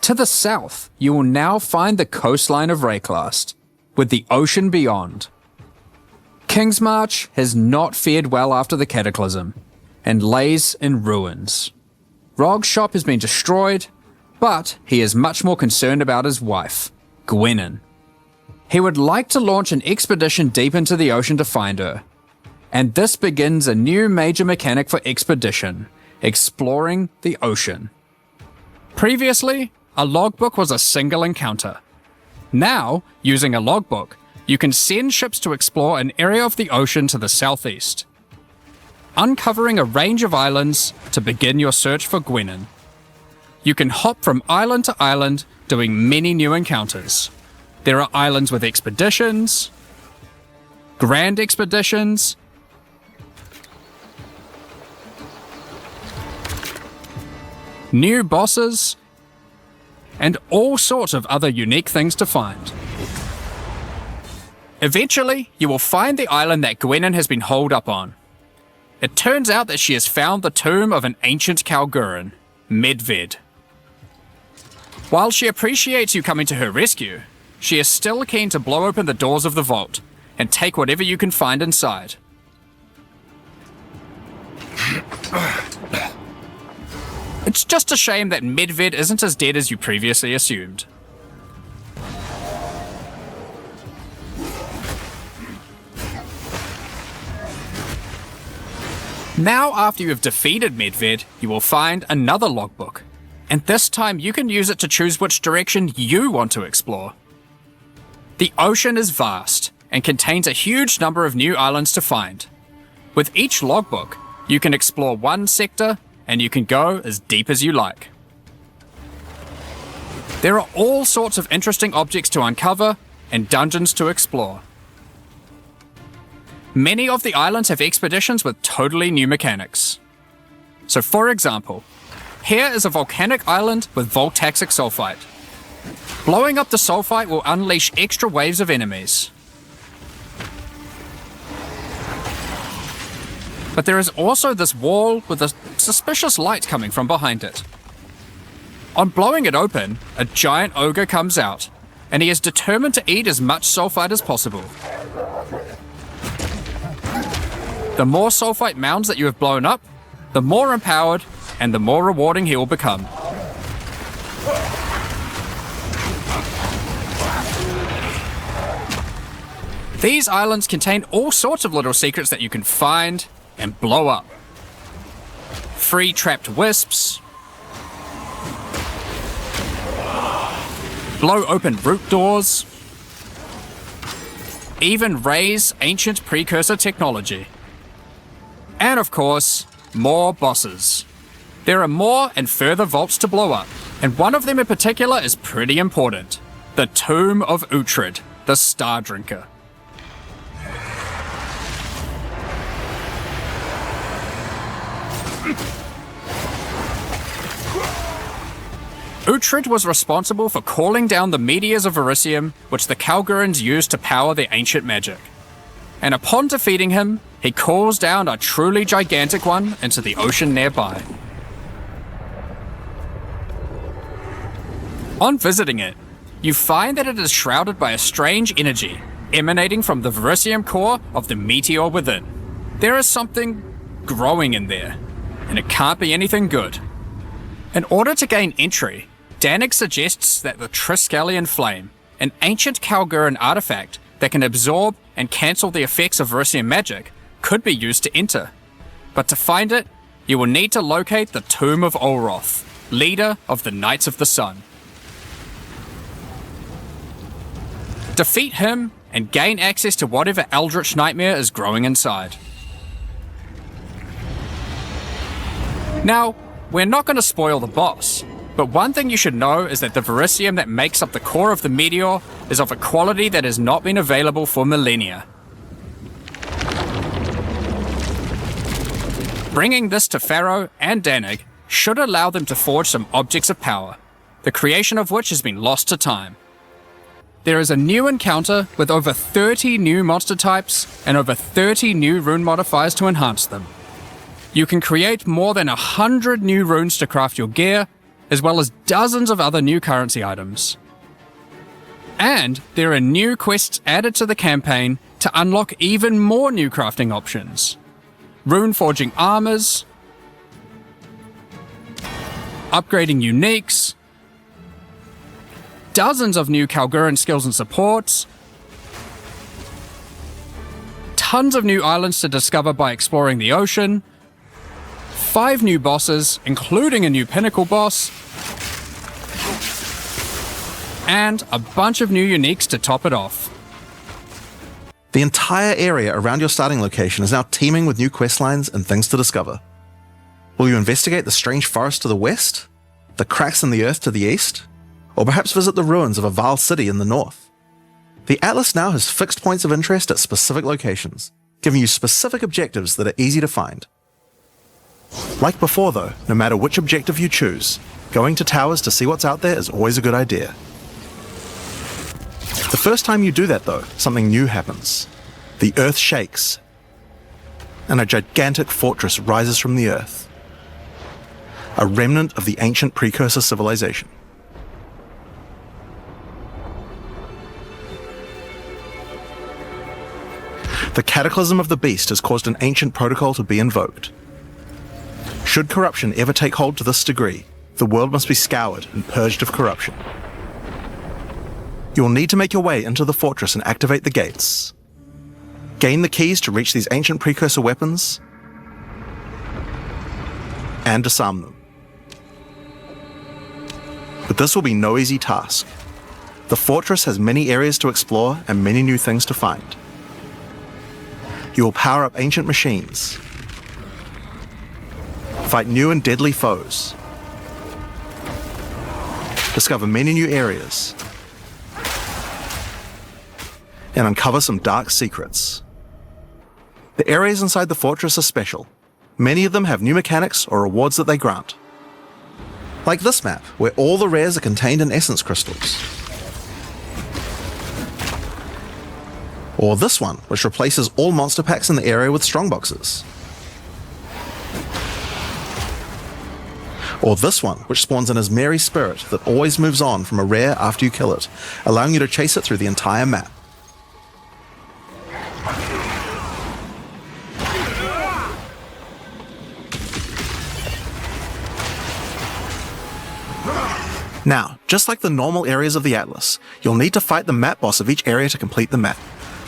To the south, you will now find the coastline of Rayclast, with the ocean beyond. Kingsmarch has not fared well after the Cataclysm, and lays in ruins. Rog's shop has been destroyed, but he is much more concerned about his wife, Gwenyn. He would like to launch an expedition deep into the ocean to find her, and this begins a new major mechanic for Expedition, exploring the ocean. Previously, a logbook was a single encounter. Now, using a logbook, you can send ships to explore an area of the ocean to the southeast, uncovering a range of islands to begin your search for Gwenyn. You can hop from island to island, doing many new encounters. There are islands with expeditions, grand expeditions, new bosses, and all sorts of other unique things to find. Eventually, you will find the island that Gwenyn has been holed up on. It turns out that she has found the tomb of an ancient Kalguran, Medved. While she appreciates you coming to her rescue, she is still keen to blow open the doors of the vault and take whatever you can find inside. It's just a shame that Medved isn't as dead as you previously assumed. Now, after you have defeated Medved, you will find another logbook, and this time you can use it to choose which direction you want to explore. The ocean is vast and contains a huge number of new islands to find. With each logbook, you can explore one sector, and you can go as deep as you like. There are all sorts of interesting objects to uncover and dungeons to explore. Many of the islands have expeditions with totally new mechanics. So for example, here is a volcanic island with voltaxic sulfite. Blowing up the sulfite will unleash extra waves of enemies. But there is also this wall with a suspicious light coming from behind it. On blowing it open, a giant ogre comes out, and he is determined to eat as much sulfite as possible. The more sulfite mounds that you have blown up, the more empowered and the more rewarding he will become. These islands contain all sorts of little secrets that you can find and blow up. Free trapped wisps, blow open root doors, even raise ancient precursor technology. And of course, more bosses. There are more and further vaults to blow up, and one of them in particular is pretty important. The Tomb of Uhtred, the Star Drinker. Uhtred was responsible for calling down the meteors of Verisium, which the Kalgurans used to power their ancient magic. And upon defeating him, he calls down a truly gigantic one into the ocean nearby. On visiting it, you find that it is shrouded by a strange energy emanating from the Verisium core of the meteor within. There is something growing in there, and it can't be anything good. In order to gain entry, Danik suggests that the Triskelion Flame, an ancient Kalguran artifact that can absorb and cancel the effects of Verisium magic, could be used to enter. But to find it, you will need to locate the Tomb of Olroth, leader of the Knights of the Sun. Defeat him and gain access to whatever eldritch nightmare is growing inside. Now, we're not going to spoil the boss, but one thing you should know is that the Verisium that makes up the core of the meteor is of a quality that has not been available for millennia. Bringing this to Pharaoh and Danik should allow them to forge some objects of power, the creation of which has been lost to time. There is a new encounter with over 30 new monster types and over 30 new rune modifiers to enhance them. You can create more than 100 new runes to craft your gear, as well as dozens of other new currency items. And there are new quests added to the campaign to unlock even more new crafting options. Rune forging armors, upgrading uniques, dozens of new Kalguran skills and supports, tons of new islands to discover by exploring the ocean, 5 new bosses, including a new pinnacle boss, and a bunch of new uniques to top it off. The entire area around your starting location is now teeming with new questlines and things to discover. Will you investigate the strange forest to the west? The cracks in the earth to the east? Or perhaps visit the ruins of a Vaal city in the north? The Atlas now has fixed points of interest at specific locations, giving you specific objectives that are easy to find. Like before though, no matter which objective you choose, going to towers to see what's out there is always a good idea. The first time you do that though, something new happens. The earth shakes, and a gigantic fortress rises from the earth. A remnant of the ancient precursor civilization. The cataclysm of the beast has caused an ancient protocol to be invoked. Should corruption ever take hold to this degree, the world must be scoured and purged of corruption. You will need to make your way into the fortress and activate the gates. Gain the keys to reach these ancient precursor weapons, and disarm them. But this will be no easy task. The fortress has many areas to explore and many new things to find. You will power up ancient machines, fight new and deadly foes, discover many new areas, and uncover some dark secrets. The areas inside the fortress are special. Many of them have new mechanics or rewards that they grant. Like this map, where all the rares are contained in essence crystals. Or this one, which replaces all monster packs in the area with strongboxes. Or this one, which spawns an Ismeri spirit that always moves on from a rare after you kill it, allowing you to chase it through the entire map. Now, just like the normal areas of the Atlas, you'll need to fight the map boss of each area to complete the map.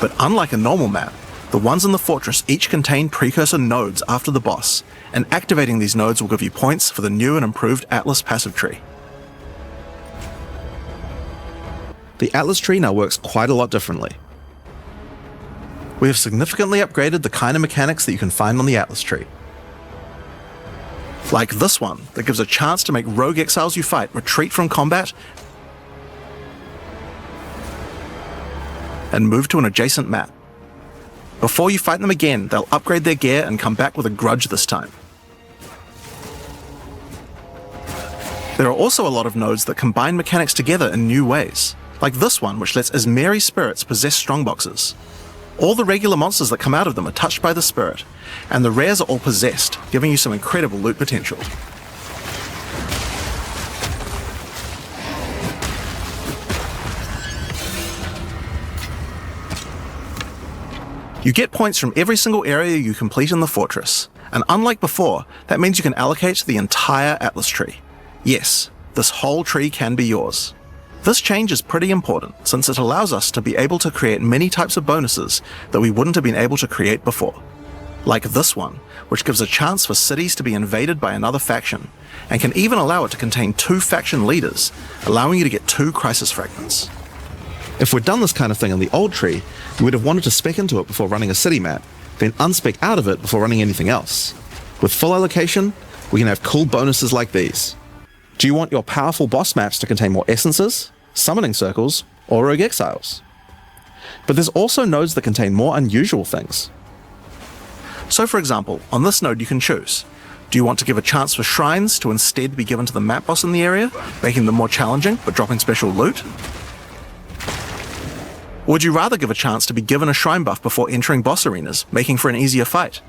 But unlike a normal map, the ones in the fortress each contain precursor nodes after the boss, and activating these nodes will give you points for the new and improved Atlas passive tree. The Atlas tree now works quite a lot differently. We have significantly upgraded the kind of mechanics that you can find on the Atlas tree. Like this one, that gives a chance to make rogue exiles you fight retreat from combat and move to an adjacent map. Before you fight them again, they'll upgrade their gear and come back with a grudge this time. There are also a lot of nodes that combine mechanics together in new ways, like this one which lets Ismeri spirits possess strongboxes. All the regular monsters that come out of them are touched by the spirit, and the rares are all possessed, giving you some incredible loot potential. You get points from every single area you complete in the fortress, and unlike before, that means you can allocate the entire Atlas tree. Yes, this whole tree can be yours. This change is pretty important, since it allows us to be able to create many types of bonuses that we wouldn't have been able to create before. Like this one, which gives a chance for cities to be invaded by another faction, and can even allow it to contain 2 faction leaders, allowing you to get 2 crisis fragments. If we'd done this kind of thing in the old tree, we would have wanted to spec into it before running a city map, then unspec out of it before running anything else. With full allocation, we can have cool bonuses like these. Do you want your powerful boss maps to contain more essences, summoning circles, or rogue exiles? But there's also nodes that contain more unusual things. So for example, on this node you can choose. Do you want to give a chance for shrines to instead be given to the map boss in the area, making them more challenging but dropping special loot? Or would you rather give a chance to be given a shrine buff before entering boss arenas, making for an easier fight?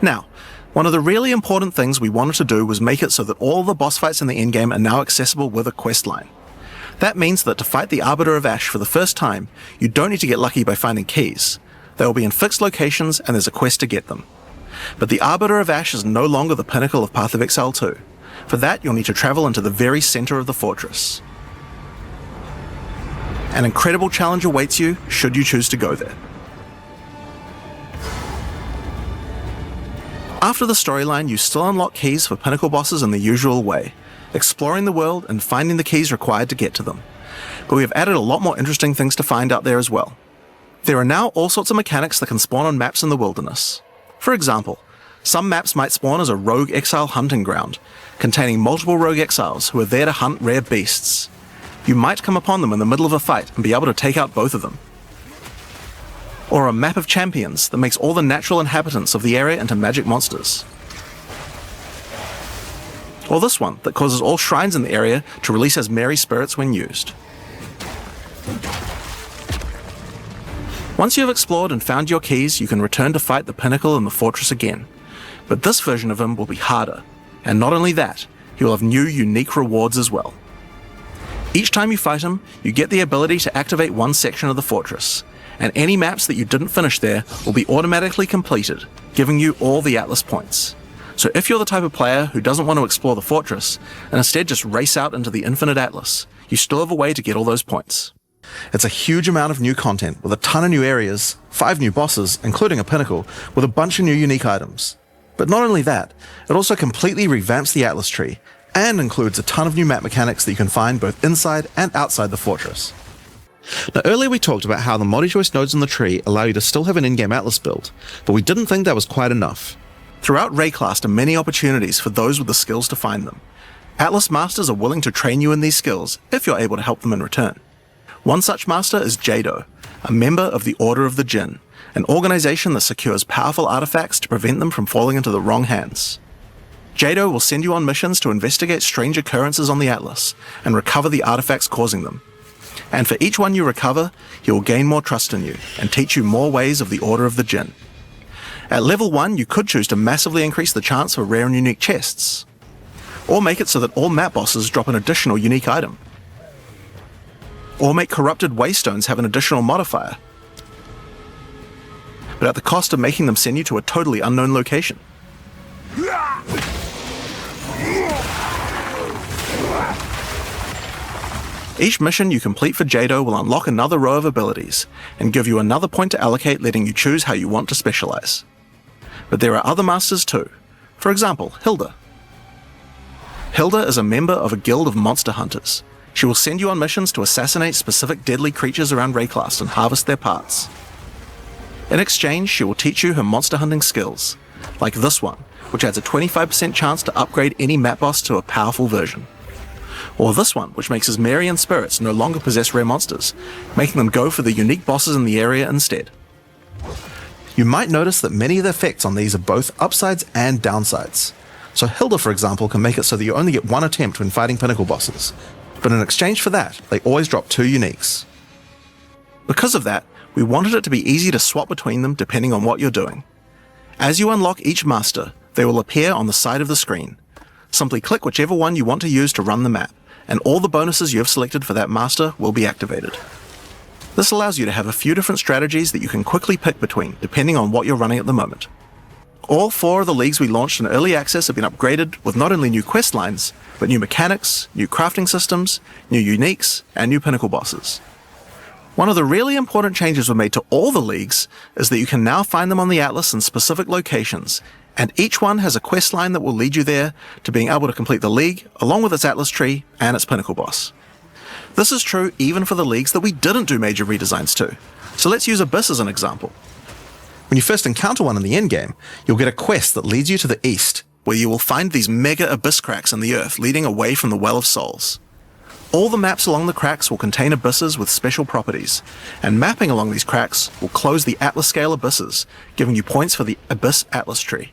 Now, one of the really important things we wanted to do was make it so that all the boss fights in the endgame are now accessible with a quest line. That means that to fight the Arbiter of Ash for the first time, you don't need to get lucky by finding keys. They will be in fixed locations and there's a quest to get them. But the Arbiter of Ash is no longer the pinnacle of Path of Exile 2. For that, you'll need to travel into the very center of the fortress. An incredible challenge awaits you should you choose to go there. After the storyline, you still unlock keys for pinnacle bosses in the usual way, exploring the world and finding the keys required to get to them. But we have added a lot more interesting things to find out there as well. There are now all sorts of mechanics that can spawn on maps in the wilderness. For example, some maps might spawn as a rogue exile hunting ground, containing multiple rogue exiles who are there to hunt rare beasts. You might come upon them in the middle of a fight and be able to take out both of them. Or a map of champions that makes all the natural inhabitants of the area into magic monsters. Or this one that causes all shrines in the area to release as merry spirits when used. Once you have explored and found your keys, you can return to fight the pinnacle in the fortress again. But this version of him will be harder, and not only that, he will have new unique rewards as well. Each time you fight him, you get the ability to activate one section of the fortress, and any maps that you didn't finish there will be automatically completed, giving you all the Atlas points. So if you're the type of player who doesn't want to explore the fortress, and instead just race out into the infinite Atlas, you still have a way to get all those points. It's a huge amount of new content with a ton of new areas, 5 new bosses, including a pinnacle, with a bunch of new unique items. But not only that, it also completely revamps the Atlas tree, and includes a ton of new map mechanics that you can find both inside and outside the fortress. Now earlier we talked about how the multi-choice nodes in the tree allow you to still have an in-game Atlas build, but we didn't think that was quite enough. Throughout Rayclast are many opportunities for those with the skills to find them. Atlas Masters are willing to train you in these skills if you're able to help them in return. One such master is Jado, a member of the Order of the Jinn, an organization that secures powerful artifacts to prevent them from falling into the wrong hands. Jado will send you on missions to investigate strange occurrences on the Atlas and recover the artifacts causing them. And for each one you recover, he will gain more trust in you and teach you more ways of the Order of the Jinn. At level 1, you could choose to massively increase the chance for rare and unique chests, or make it so that all map bosses drop an additional unique item, or make corrupted waystones have an additional modifier, but at the cost of making them send you to a totally unknown location. Each mission you complete for Jado will unlock another row of abilities, and give you another point to allocate, letting you choose how you want to specialize. But there are other masters too. For example, Hilda. Hilda is a member of a guild of monster hunters. She will send you on missions to assassinate specific deadly creatures around Rayclast and harvest their parts. In exchange, she will teach you her monster hunting skills, like this one, which adds a 25% chance to upgrade any map boss to a powerful version. Or this one, which makes his Marian spirits no longer possess rare monsters, making them go for the unique bosses in the area instead. You might notice that many of the effects on these are both upsides and downsides. So Hilda, for example, can make it so that you only get one attempt when fighting pinnacle bosses, but in exchange for that, they always drop 2 uniques. Because of that, we wanted it to be easy to swap between them depending on what you're doing. As you unlock each master, they will appear on the side of the screen. Simply click whichever one you want to use to run the map, and all the bonuses you have selected for that master will be activated. This allows you to have a few different strategies that you can quickly pick between, depending on what you're running at the moment. All 4 of the leagues we launched in early access have been upgraded with not only new quest lines, but new mechanics, new crafting systems, new uniques, and new pinnacle bosses. One of the really important changes we made to all the leagues is that you can now find them on the Atlas in specific locations, and each one has a quest line that will lead you there to being able to complete the league, along with its Atlas tree and its pinnacle boss. This is true even for the leagues that we didn't do major redesigns to. So let's use Abyss as an example. When you first encounter one in the endgame, you'll get a quest that leads you to the east, where you will find these mega abyss cracks in the earth leading away from the Well of Souls. All the maps along the cracks will contain abysses with special properties, and mapping along these cracks will close the Atlas scale abysses, giving you points for the Abyss Atlas tree.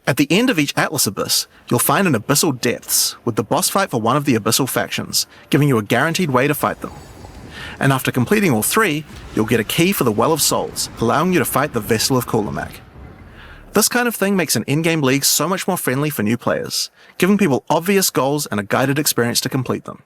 At the end of each Atlas Abyss, you'll find an Abyssal Depths, with the boss fight for one of the Abyssal factions, giving you a guaranteed way to fight them. And after completing all 3, you'll get a key for the Well of Souls, allowing you to fight the Vessel of Kulamak. This kind of thing makes an in-game league so much more friendly for new players, giving people obvious goals and a guided experience to complete them.